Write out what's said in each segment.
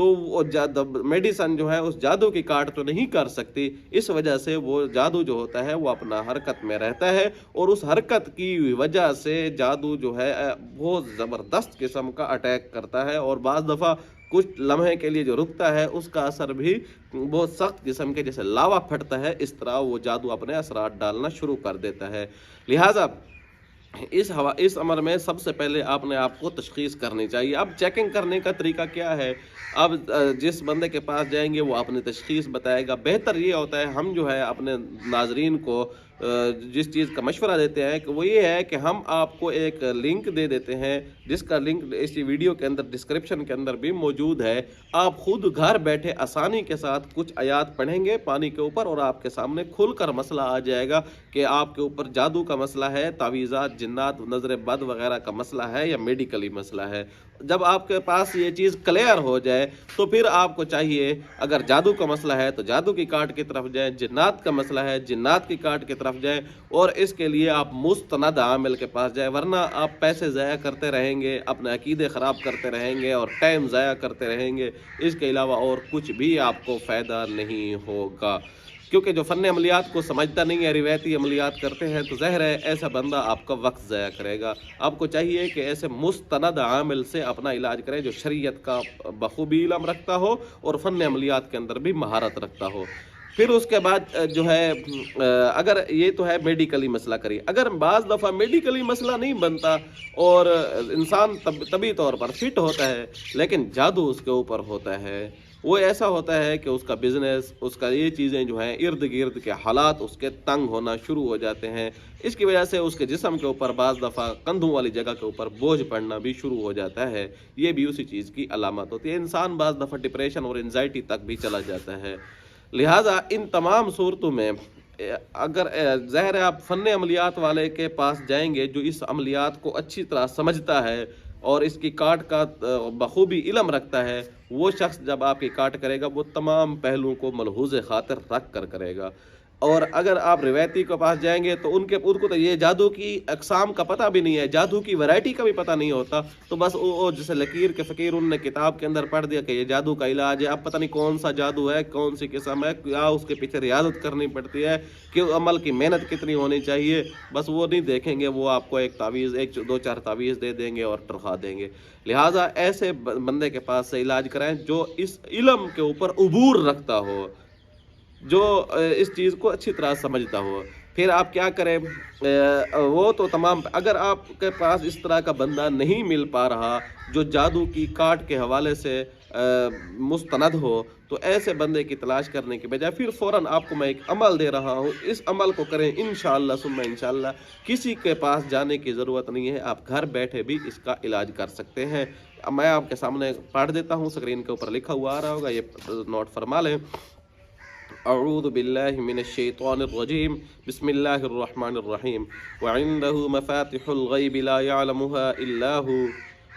تو وہ میڈیسن جو ہے اس جادو کی کاٹ تو نہیں کر سکتی، اس وجہ سے وہ جادو جو ہوتا ہے وہ اپنا حرکت میں رہتا ہے، اور اس حرکت کی وجہ سے جادو جو ہے بہت زبردست قسم کا اٹیک کرتا ہے، اور بعض دفعہ کچھ لمحے کے لیے جو رکتا ہے اس کا اثر بھی بہت سخت قسم کے، جیسے لاوا پھٹتا ہے اس طرح وہ جادو اپنے اثرات ڈالنا شروع کر دیتا ہے۔ لہٰذا اس عمر میں سب سے پہلے آپ نے آپ کو تشخیص کرنی چاہیے۔ اب چیکنگ کرنے کا طریقہ کیا ہے؟ اب جس بندے کے پاس جائیں گے وہ اپنی تشخیص بتائے گا۔ بہتر یہ ہوتا ہے، ہم جو ہے اپنے ناظرین کو جس چیز کا مشورہ دیتے ہیں کہ وہ یہ ہے کہ ہم آپ کو ایک لنک دے دیتے ہیں، جس کا لنک اس ویڈیو کے اندر ڈسکرپشن کے اندر بھی موجود ہے۔ آپ خود گھر بیٹھے آسانی کے ساتھ کچھ آیات پڑھیں گے پانی کے اوپر، اور آپ کے سامنے کھل کر مسئلہ آ جائے گا کہ آپ کے اوپر جادو کا مسئلہ ہے، تعویذات، جنات، نظر بد وغیرہ کا مسئلہ ہے یا میڈیکلی مسئلہ ہے۔ جب آپ کے پاس یہ چیز کلیئر ہو جائے تو پھر آپ کو چاہیے، اگر جادو کا مسئلہ ہے تو جادو کی کاٹ کی طرف جائیں، جنات کا مسئلہ ہے جنات کی کاٹ کی طرف جائیں، اور اس کے لیے آپ مستند عامل کے پاس جائیں، ورنہ آپ پیسے ضائع کرتے رہیں گے، اپنے عقیدے خراب کرتے رہیں گے اور ٹائم ضائع کرتے رہیں گے، اس کے علاوہ اور کچھ بھی آپ کو فائدہ نہیں ہوگا۔ کیونکہ جو فن عملیات کو سمجھتا نہیں ہے، روایتی عملیات کرتے ہیں، تو ظاہر ہے ایسا بندہ آپ کا وقت ضائع کرے گا۔ آپ کو چاہیے کہ ایسے مستند عامل سے اپنا علاج کریں جو شریعت کا بخوبی علم رکھتا ہو اور فن عملیات کے اندر بھی مہارت رکھتا ہو۔ پھر اس کے بعد جو ہے اگر یہ تو ہے میڈیکلی مسئلہ کریے، اگر بعض دفعہ میڈیکلی مسئلہ نہیں بنتا اور انسان طبی طور پر فٹ ہوتا ہے لیکن جادو اس کے اوپر ہوتا ہے، وہ ایسا ہوتا ہے کہ اس کا بزنس، اس کا یہ چیزیں جو ہیں ارد گرد کے حالات اس کے تنگ ہونا شروع ہو جاتے ہیں، اس کی وجہ سے اس کے جسم کے اوپر بعض دفعہ کندھوں والی جگہ کے اوپر بوجھ پڑنا بھی شروع ہو جاتا ہے، یہ بھی اسی چیز کی علامت ہوتی ہے۔ انسان بعض دفعہ ڈپریشن اور انزائٹی تک بھی چلا جاتا ہے۔ لہٰذا ان تمام صورتوں میں اگر ظاہر ہے آپ فن عملیات والے کے پاس جائیں گے جو اس عملیات کو اچھی طرح سمجھتا ہے اور اس کی کاٹ کا بخوبی علم رکھتا ہے، وہ شخص جب آپ کی کاٹ کرے گا وہ تمام پہلوؤں کو ملحوظ خاطر رکھ کر کرے گا۔ اور اگر آپ روایتی کے پاس جائیں گے تو ان کو تو یہ جادو کی اقسام کا پتہ بھی نہیں ہے، جادو کی ویرائٹی کا بھی پتہ نہیں ہوتا، تو بس وہ جیسے لکیر کے فقیر ان نے کتاب کے اندر پڑھ دیا کہ یہ جادو کا علاج ہے، اب پتہ نہیں کون سا جادو ہے، کون سی قسم ہے، کیا اس کے پیچھے ریاضت کرنی پڑتی ہے، کہ عمل کی محنت کتنی ہونی چاہیے، بس وہ نہیں دیکھیں گے، وہ آپ کو ایک تعویذ، ایک دو چار تعویذ دے دیں گے اور ٹرخا دیں گے۔ لہٰذا ایسے بندے کے پاس سے علاج کرائیں جو اس علم کے اوپر عبور رکھتا ہو، جو اس چیز کو اچھی طرح سمجھتا ہو۔ پھر آپ کیا کریں، وہ تو تمام، اگر آپ کے پاس اس طرح کا بندہ نہیں مل پا رہا جو جادو کی کاٹ کے حوالے سے مستند ہو، تو ایسے بندے کی تلاش کرنے کے بجائے پھر فوراً آپ کو میں ایک عمل دے رہا ہوں، اس عمل کو کریں، انشاءاللہ ثم انشاءاللہ کسی کے پاس جانے کی ضرورت نہیں ہے، آپ گھر بیٹھے بھی اس کا علاج کر سکتے ہیں۔ میں آپ کے سامنے پڑھ دیتا ہوں، اسکرین کے اوپر لکھا ہوا آ رہا ہوگا، یہ نوٹ فرما لیں۔ اعوذ باللہ من الشیطان الرجیم، بسم اللہ الرحمن الرحیم، وعنده مفاتح الغیب لا يعلمها الا هو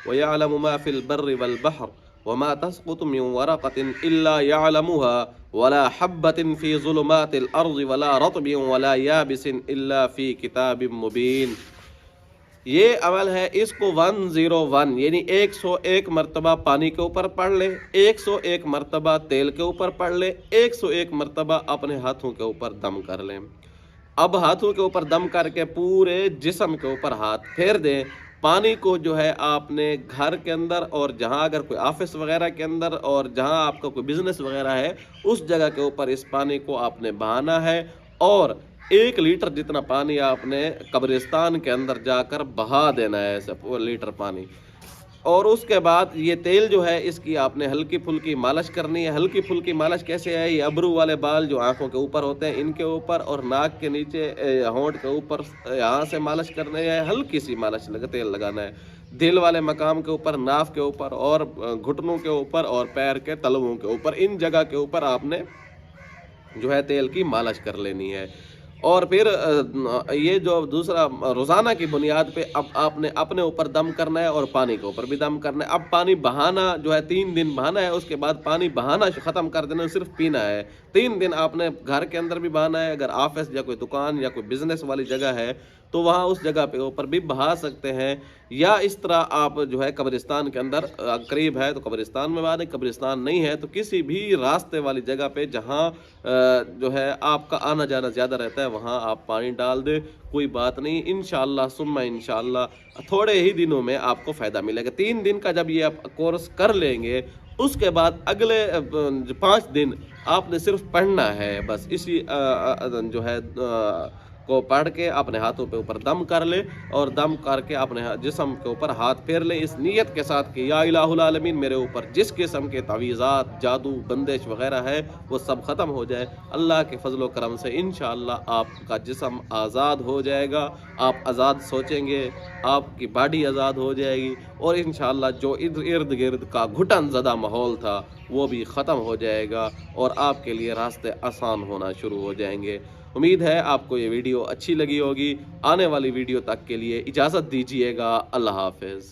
ويعلم ما في البر والبحر وما تسقط من ورقة الا يعلمها ولا حبة في ظلمات الارض ولا رطب ولا یابس الا في کتاب مبین۔ یہ عمل ہے، اس کو 101 یعنی 101 مرتبہ پانی کے اوپر پڑھ لیں، 101 مرتبہ تیل کے اوپر پڑھ لیں، 101 مرتبہ اپنے ہاتھوں کے اوپر دم کر لیں۔ اب ہاتھوں کے اوپر دم کر کے پورے جسم کے اوپر ہاتھ پھیر دیں۔ پانی کو جو ہے آپ نے گھر کے اندر اور جہاں اگر کوئی آفس وغیرہ کے اندر اور جہاں آپ کا کوئی بزنس وغیرہ ہے اس جگہ کے اوپر اس پانی کو آپ نے بہانا ہے، اور 1 لیٹر جتنا پانی آپ نے قبرستان کے اندر جا کر بہا دینا ہے، ایسے لیٹر پانی۔ اور اس کے بعد یہ تیل جو ہے اس کی آپ نے ہلکی پھلکی مالش کرنی ہے۔ ہلکی پھلکی مالش کیسے ہے؟ یہ ابرو والے بال جو آنکھوں کے اوپر ہوتے ہیں ان کے اوپر، اور ناک کے نیچے ہونٹ کے اوپر، یہاں سے مالش کرنی ہے، ہلکی سی مالش تیل لگانا ہے۔ دل والے مقام کے اوپر، ناف کے اوپر اور گھٹنوں کے اوپر اور پیر کے تلوؤں کے اوپر، ان جگہ کے اوپر آپ نے جو ہے تیل کی مالش کر لینی ہے۔ اور پھر یہ جو دوسرا روزانہ کی بنیاد پہ اب آپ نے اپنے اوپر دم کرنا ہے اور پانی کے اوپر بھی دم کرنا ہے۔ اب پانی بہانا جو ہے 3 دن بہانا ہے، اس کے بعد پانی بہانا ختم کر دینا ہے، صرف پینا ہے۔ 3 دن آپ نے گھر کے اندر بھی بہانا ہے، اگر آفس یا کوئی دکان یا کوئی بزنس والی جگہ ہے تو وہاں اس جگہ پہ اوپر بھی بہا سکتے ہیں، یا اس طرح آپ جو ہے قبرستان کے اندر قریب ہے تو قبرستان میں بہا دیں، قبرستان نہیں ہے تو کسی بھی راستے والی جگہ پہ جہاں جو ہے آپ کا آنا جانا زیادہ رہتا ہے وہاں آپ پانی ڈال دیں، کوئی بات نہیں، انشاءاللہ ثم انشاءاللہ تھوڑے ہی دنوں میں آپ کو فائدہ ملے گا۔ 3 دن کا جب یہ آپ کورس کر لیں گے اس کے بعد اگلے 5 دن آپ نے صرف پڑھنا ہے، بس اسی جو ہے کو پڑھ کے اپنے ہاتھوں پہ اوپر دم کر لے، اور دم کر کے اپنے جسم کے اوپر ہاتھ پھیر لے اس نیت کے ساتھ کہ یا الہ العالمین میرے اوپر جس قسم کے تعویذات، جادو، بندش وغیرہ ہے وہ سب ختم ہو جائے۔ اللہ کے فضل و کرم سے انشاءاللہ آپ کا جسم آزاد ہو جائے گا، آپ آزاد سوچیں گے، آپ کی باڈی آزاد ہو جائے گی، اور انشاءاللہ جو ارد گرد کا گھٹن زدہ ماحول تھا وہ بھی ختم ہو جائے گا، اور آپ کے لیے راستے آسان ہونا شروع ہو جائیں گے۔ امید ہے آپ کو یہ ویڈیو اچھی لگی ہوگی۔ آنے والی ویڈیو تک کے لیے اجازت دیجیے گا۔ اللہ حافظ۔